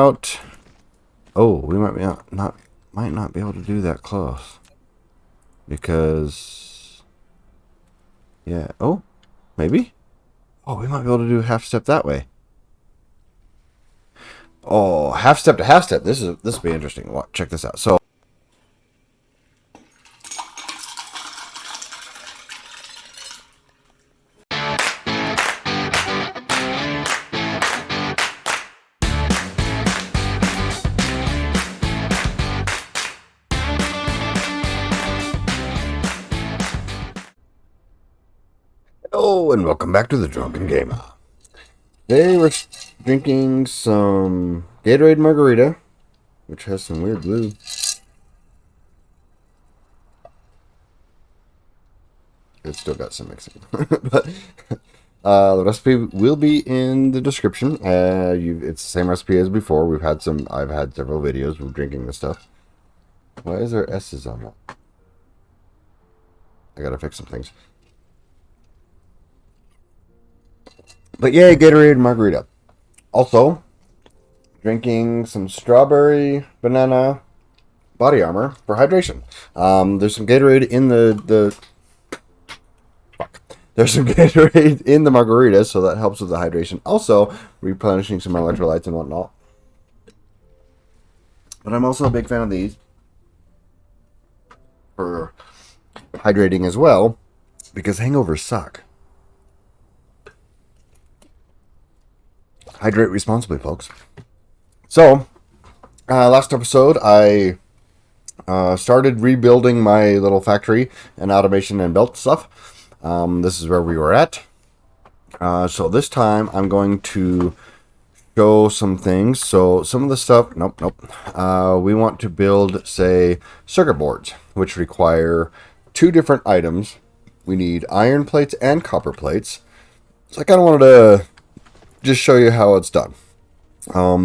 out. Oh, we might be might not be able to do that close because yeah. Oh, maybe. Oh, we might be able to do half step that way. Oh, half step to half step. This will be interesting. Check this out. So. Hello and welcome back to the Drunken Gamer. Today we're drinking some Gatorade Margarita, which has some weird blue. It's still got some mixing, but the recipe will be in the description. It's the same recipe as before. I've had several videos of drinking this stuff. Why is there S's on that? I gotta fix some things. But yay, Gatorade Margarita. Also, drinking some strawberry banana body armor for hydration. There's some Gatorade in There's some Gatorade in the margarita, so that helps with the hydration. Also, replenishing some electrolytes and whatnot. But I'm also a big fan of these for hydrating as well, because hangovers suck. Hydrate responsibly, folks. So, last episode, I started rebuilding my little factory and automation and belt stuff. This is where we were at. So this time, I'm going to show some things. So some of the stuff, nope. We want to build, say, circuit boards, which require two different items. We need iron plates and copper plates. So I kind of wanted to just show you how it's done.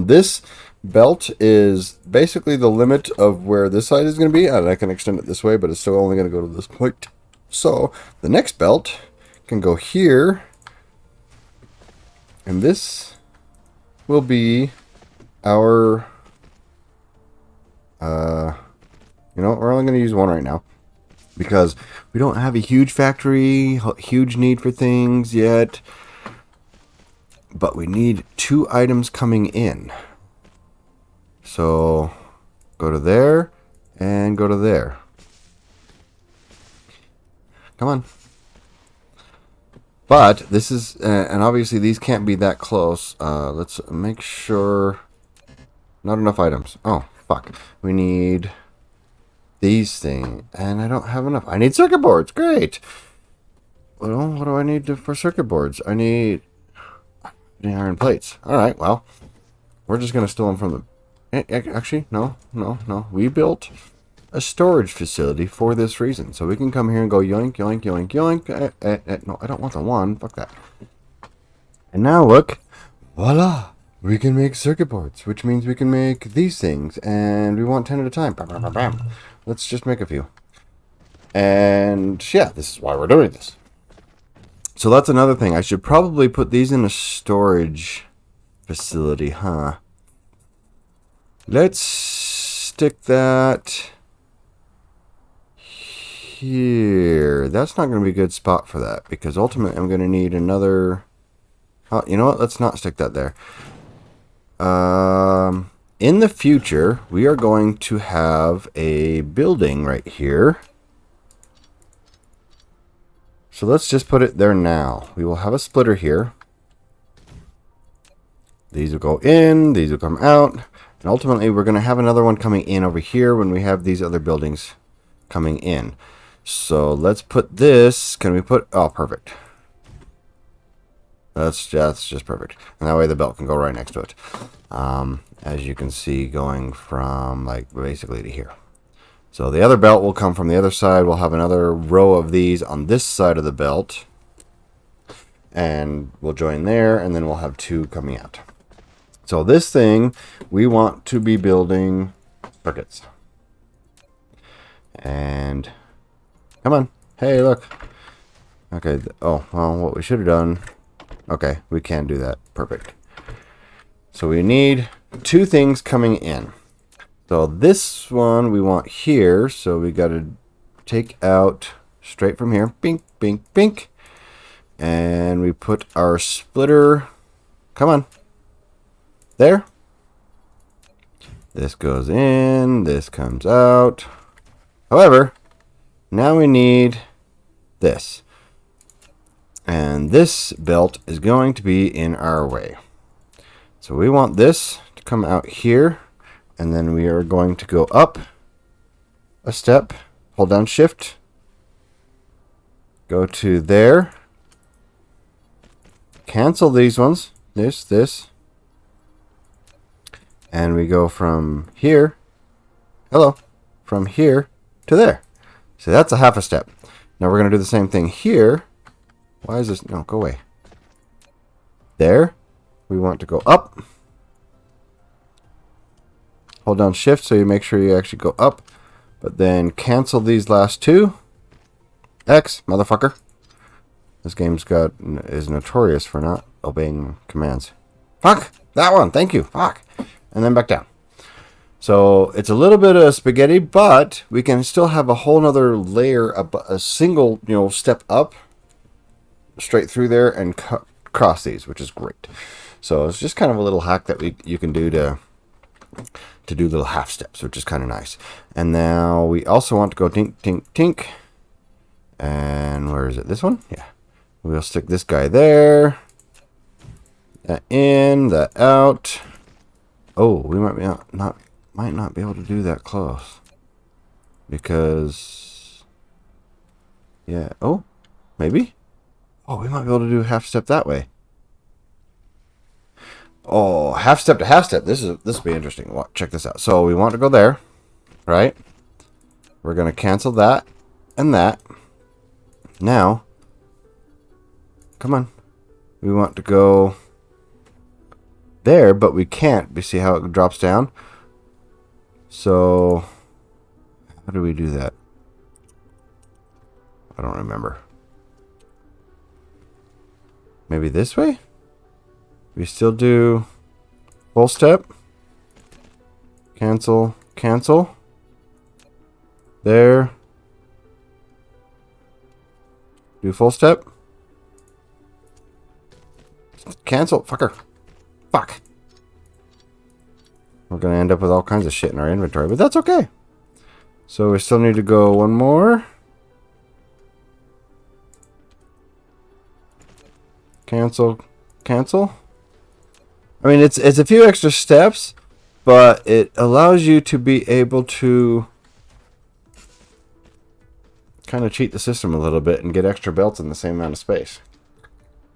This belt is basically the limit of where this side is going to be, and I can extend it this way, but it's still only going to go to this point. So the next belt can go here, and this will be our we're only going to use one right now because we don't have a huge factory, huge need for things yet. But we need two items coming in. So go to there and go to there. Come on. But this is, and obviously these can't be that close. Let's make sure. Not enough items. Oh, fuck. We need these things. And I don't have enough. I need circuit boards. Great. Well, what do I need for circuit boards? I need iron plates. Alright, well, we're just going to steal them from the... Actually, no. We built a storage facility for this reason. So we can come here and go yoink, yoink, yoink, yoink. No, I don't want the one. Fuck that. And now look. Voila. We can make circuit boards, which means we can make these things. And we want 10 at a time. Bam, bam, bam, bam. Let's just make a few. And yeah, this is why we're doing this. So that's another thing. I should probably put these in a storage facility, huh? Let's stick that here. That's not going to be a good spot for that because ultimately I'm going to need another... Oh, you know what? Let's not stick that there. In the future, we are going to have a building right here. So let's just put it there now. We will have a splitter here. These will go in, these will come out. And ultimately, we're going to have another one coming in over here when we have these other buildings coming in. So let's put this, can we put, oh, perfect. That's just perfect. And that way the belt can go right next to it. As you can see, going from like basically to here. So the other belt will come from the other side. We'll have another row of these on this side of the belt. And we'll join there, and then we'll have two coming out. So this thing, we want to be building circuits. And come on. Hey, look. Okay. Oh, well, what we should have done. Okay, we can do that. Perfect. So we need two things coming in. So this one we want here. So we got to take out straight from here. Bink, bink, bink. And we put our splitter. Come on. There. This goes in. This comes out. However, now we need this. And this belt is going to be in our way. So we want this to come out here. And then we are going to go up a step. Hold down shift. Go to there. Cancel these ones. This. And we go from here. Hello. From here to there. So that's a half a step. Now we're going to do the same thing here. Why is this? No, go away. There. We want to go up. Hold down shift so you make sure you actually go up. But then cancel these last two. X, motherfucker. This game's is notorious for not obeying commands. Fuck! That one! Thank you! Fuck! And then back down. So it's a little bit of spaghetti, but we can still have a whole nother layer, a single, step up, straight through there and cross these, which is great. So it's just kind of a little hack that you can do to do little half steps, which is kind of nice. And now we also want to go tink, tink, tink. And where is it? This one? Yeah. We'll stick this guy there. That in, that out. Oh, we might not be able to do that close. Because yeah. Oh, maybe. Oh, we might be able to do a half step that way. Oh, half step to half step. This will be interesting. Check this out. So we want to go there, right? We're going to cancel that and that. Now, come on. We want to go there, but we can't. You see how it drops down? So, how do we do that? I don't remember. Maybe this way? We still do full step. Cancel, cancel. There. Do full step. Cancel. Fucker. Fuck. We're going to end up with all kinds of shit in our inventory, but that's okay. So we still need to go one more. Cancel. Cancel. I mean, it's a few extra steps, but it allows you to be able to kind of cheat the system a little bit and get extra belts in the same amount of space.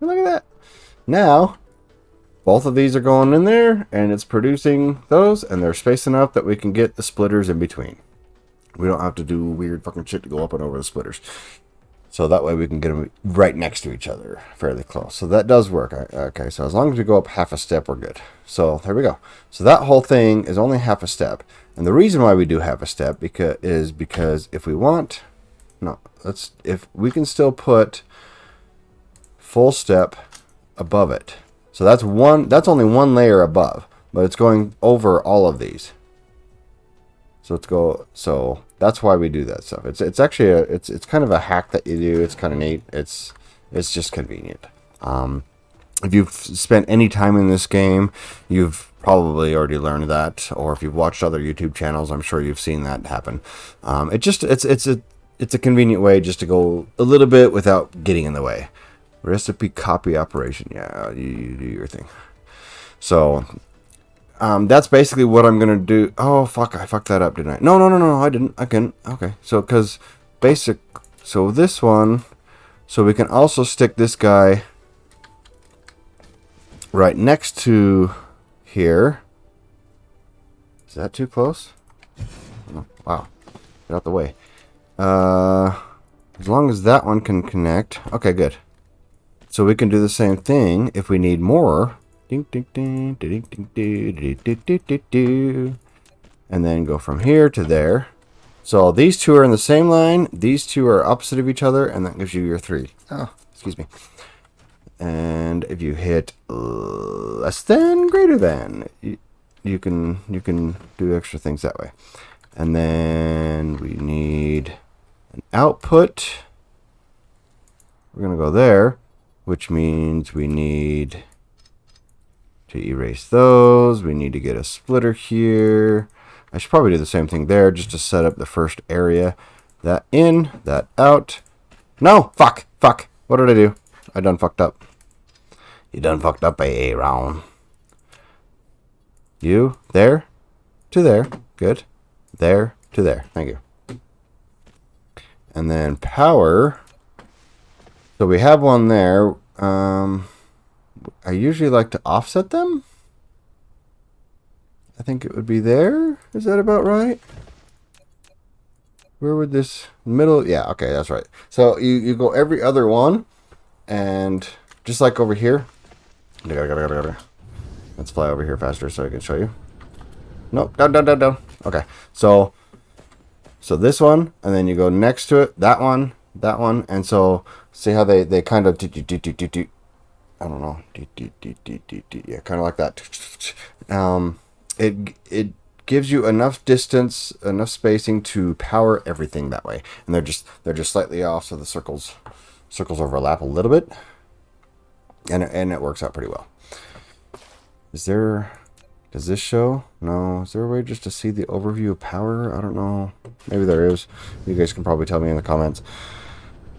Look at that. Now, both of these are going in there, and it's producing those, and they're spaced enough that we can get the splitters in between. We don't have to do weird fucking shit to go up and over the splitters. So that way we can get them right next to each other, fairly close. So that does work. Okay, so as long as we go up half a step, we're good. So there we go. So that whole thing is only half a step. And the reason why we do half a step is because if we want... No, if we can still put full step above it. So that's only one layer above, but it's going over all of these. So that's why we do that stuff. It's actually it's kind of a hack that you do. It's kind of neat. It's just convenient. If you've spent any time in this game, you've probably already learned that, or if you've watched other YouTube channels, I'm sure you've seen that happen. It's a convenient way just to go a little bit without getting in the way. Recipe copy operation. Yeah, you do your thing. So that's basically what I'm gonna do. Oh fuck, I fucked that up, didn't I? No, I didn't. I can. Okay, so so this one, so we can also stick this guy right next to here. Is that too close? Oh, wow, get out the way. As long as that one can connect. Okay, good. So we can do the same thing if we need more. And then go from here to there. So these two are in the same line. These two are opposite of each other, and that gives you your 3. Oh, excuse me. And if you hit less than, greater than, you can do extra things that way. And then we need an output. We're going to go there, which means we need to erase those. We need to get a splitter here. I should probably do the same thing there just to set up the first area. That in, that out. No! Fuck! Fuck! What did I do? I done fucked up. You done fucked up, Aaron. You, there, to there. Good. There, to there. Thank you. And then power. So we have one there. I usually like to offset them. I think it would be there. Is that about right? Where would this middle? Yeah, okay, that's right. So you go every other one, and just like over here. Let's fly over here faster so I can show you. Nope, down. Okay, so this one, and then you go next to it, that one, and so see how they kind of I don't know, yeah, kind of like that. It gives you enough distance, enough spacing to power everything that way, and they're just slightly off, so the circles overlap a little bit, and it works out pretty well. Does this show? No. Is there a way just to see the overview of power? I don't know. Maybe there is. You guys can probably tell me in the comments.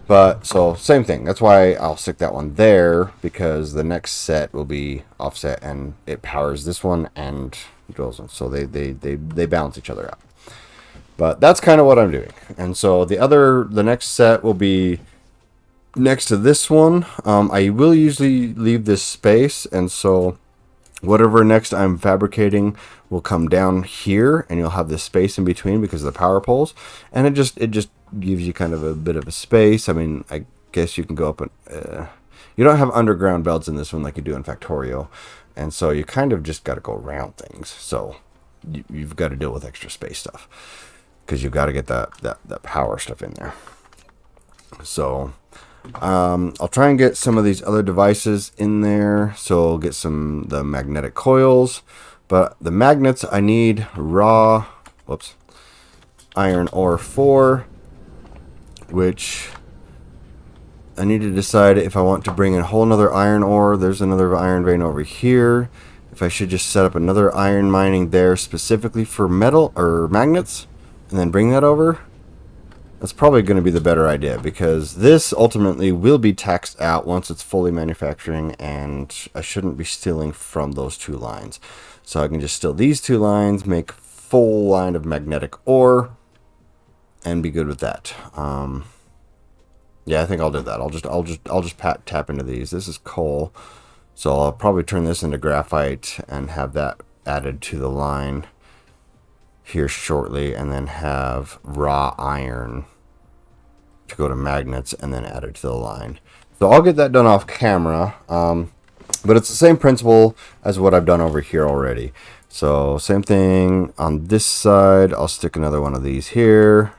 But, so, same thing. That's why I'll stick that one there, because the next set will be offset, and it powers this one and goes on. So they balance each other out. But that's kind of what I'm doing. And so the next set will be next to this one. I will usually leave this space, and so whatever next I'm fabricating will come down here, and you'll have this space in between because of the power poles, and it just gives you kind of a bit of a space. I mean, I guess you can go up and you don't have underground belts in this one like you do in Factorio, and so you kind of just got to go around things. So you've got to deal with extra space stuff because you've got to get that power stuff in there. So I'll try and get some of these other devices in there. So I'll get the magnetic coils, but the magnets I need raw, iron ore for, which I need to decide if I want to bring in a whole nother iron ore. There's another iron vein over here. If I should just set up another iron mining there specifically for metal or magnets and then bring that over. That's probably going to be the better idea, because this ultimately will be taxed out once it's fully manufacturing, and I shouldn't be stealing from those two lines. So I can just steal these two lines, make a full line of magnetic ore, and be good with that. Yeah, I think I'll do that. I'll just tap into these. This is coal, so I'll probably turn this into graphite and have that added to the line here shortly, and then have raw iron to go to magnets and then add it to the line. So I'll get that done off camera, but it's the same principle as what I've done over here already. So same thing on this side. I'll stick another one of these here,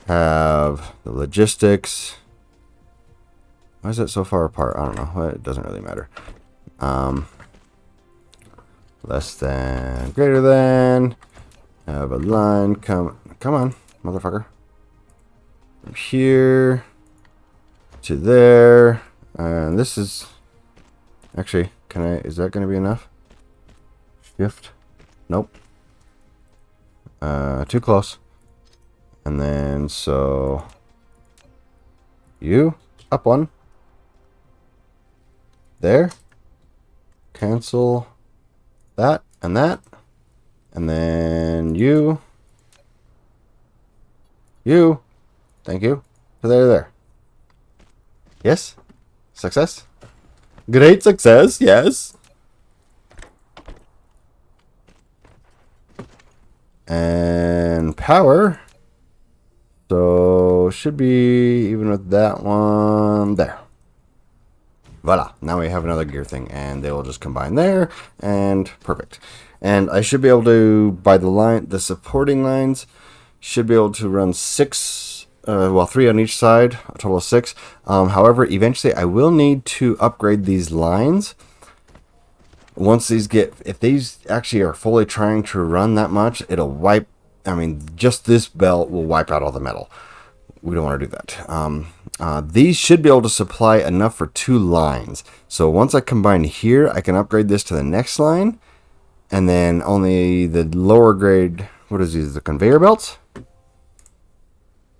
have the logistics. Why is that so far apart? I don't know. It doesn't really matter. Less than, greater than, have a line, come on, motherfucker. From here to there, and this is, actually, is that going to be enough? Shift, nope, too close. And then, so, you, up one, there, cancel that, and then you, thank you, there. Yes, success, great success, yes. And power, so should be even with that one there. Voila, now we have another gear thing, and they will just combine there, and perfect. And I should be able to, by the supporting lines, should be able to run 6 well, 3 on each side, a total of 6. However, eventually I will need to upgrade these lines. Once these get, if these actually are fully trying to run that much, it'll wipe, I mean, just this belt will wipe out all the metal. We don't want to do that. These should be able to supply enough for 2 lines. So once I combine here, I can upgrade this to the next line. And then only the lower grade, what is these, the conveyor belts?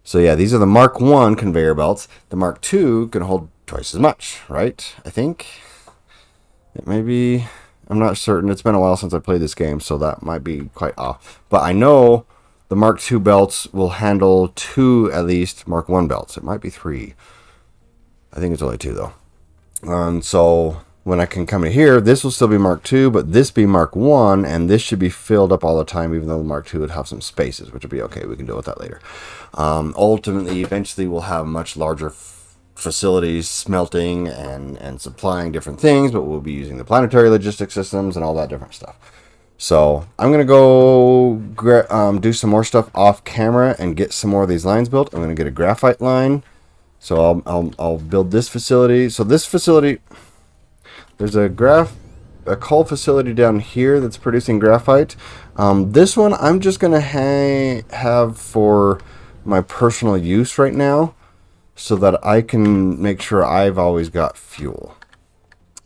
So yeah, these are the Mark 1 conveyor belts. The Mark 2 can hold twice as much, right? I think. It may be, I'm not certain. It's been a while since I played this game, so that might be quite off. But I know the Mark 2 belts will handle 2 at least Mark 1 belts. It might be 3. I think it's only 2 though. So when I can come in here, this will still be Mark 2, but this be Mark 1, and this should be filled up all the time, even though the Mark 2 would have some spaces, which would be okay. We can deal with that later. Ultimately, eventually, we'll have much larger facilities smelting and supplying different things, but we'll be using the planetary logistics systems and all that different stuff. So I'm going to go do some more stuff off camera and get some more of these lines built. I'm going to get a graphite line. So I'll build this facility. So this facility, there's a coal facility down here that's producing graphite. This one I'm just going to have for my personal use right now, so that I can make sure I've always got fuel.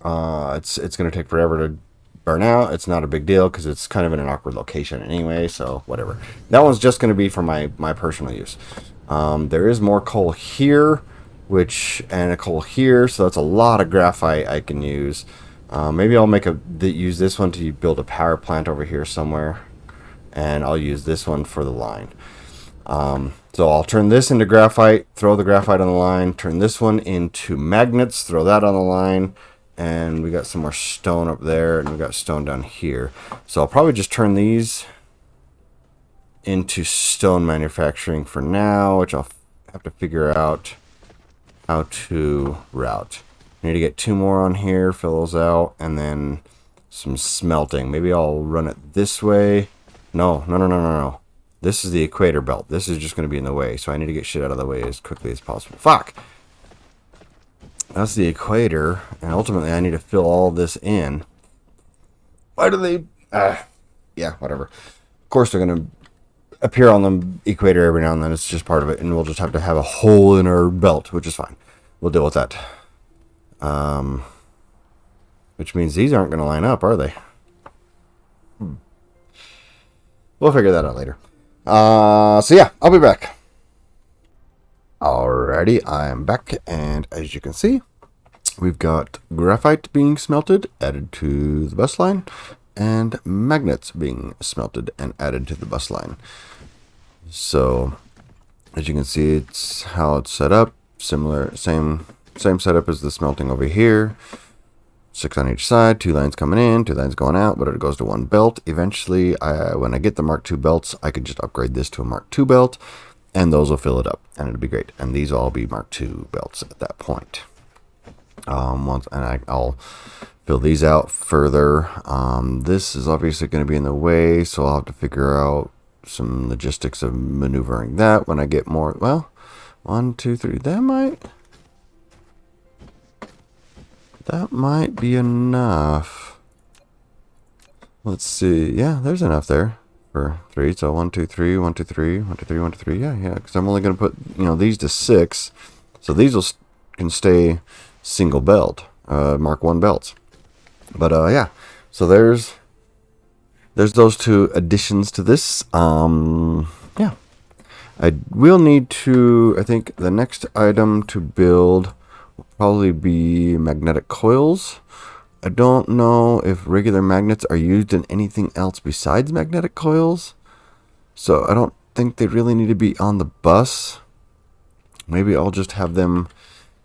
It's going to take forever to burn out. It's not a big deal because it's kind of in an awkward location anyway, so whatever. That one's just going to be for my personal use. There is more coal here, and a coal here, so that's a lot of graphite I can use. Maybe I'll use this one to build a power plant over here somewhere, and I'll use this one for the line. So I'll turn this into graphite, throw the graphite on the line, turn this one into magnets, throw that on the line, and we got some more stone up there, and we got stone down here. So I'll probably just turn these into stone manufacturing for now, which I'll have to figure out how to route. I need to get 2 more on here, fill those out, and then some smelting. Maybe I'll run it this way. No. This is the equator belt. This is just going to be in the way, so I need to get shit out of the way as quickly as possible. Fuck! That's the equator, and ultimately I need to fill all this in. Why do they... yeah, whatever. Of course they're going to appear on the equator every now and then. It's just part of it, and we'll just have to have a hole in our belt, which is fine. We'll deal with that. Which means these aren't going to line up, are they? We'll figure that out later. So yeah, I'll be back. Alrighty, I am back, and as you can see, we've got graphite being smelted, added to the bus line, and magnets being smelted and added to the bus line. So, as you can see, it's how it's set up. Similar, same setup as the smelting over here. 6 on each side, 2 lines coming in, 2 lines going out, but it goes to 1 belt. Eventually, when I get the Mark II belts, I can just upgrade this to a Mark II belt, and those will fill it up, and it'll be great. And these will all be Mark II belts at that point. I'll fill these out further. This is obviously going to be in the way, so I'll have to figure out some logistics of maneuvering that when I get more. Well, 1, 2, 3. That might be enough. Let's see. Yeah, there's enough there for 3. So 1, 2, 3, 1, 2, 3, 1, 2, 3, 1, 2, 3. Yeah. Because I'm only going to put, these to 6. So these can stay single belt, Mark 1 belts. But yeah. So there's those 2 additions to this. Yeah. I will need to, I think the next item to build will probably be magnetic coils. I don't know if regular magnets are used in anything else besides magnetic coils. So I don't think they really need to be on the bus. Maybe I'll just have them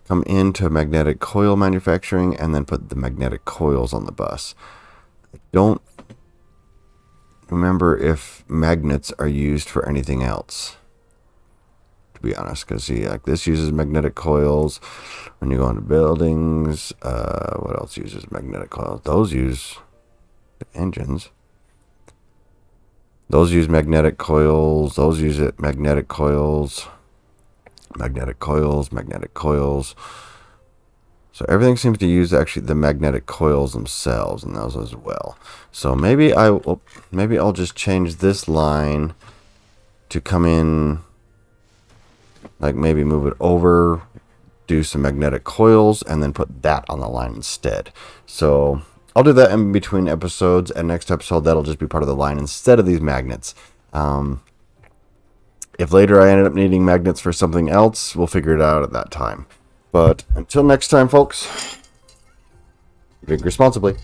come into magnetic coil manufacturing and then put the magnetic coils on the bus. I don't remember if magnets are used for anything else, to be honest, because see, like this uses magnetic coils when you go into buildings. What else uses magnetic coils? Those use the engines. Those use magnetic coils. Those use magnetic coils. Magnetic coils, magnetic coils. So everything seems to use actually the magnetic coils themselves and those as well. So maybe I'll just change this line to come in, like maybe move it over, do some magnetic coils, and then put that on the line instead. So I'll do that in between episodes, and next episode that'll just be part of the line instead of these magnets. If later I ended up needing magnets for something else, we'll figure it out at that time. But until next time, folks, drink responsibly.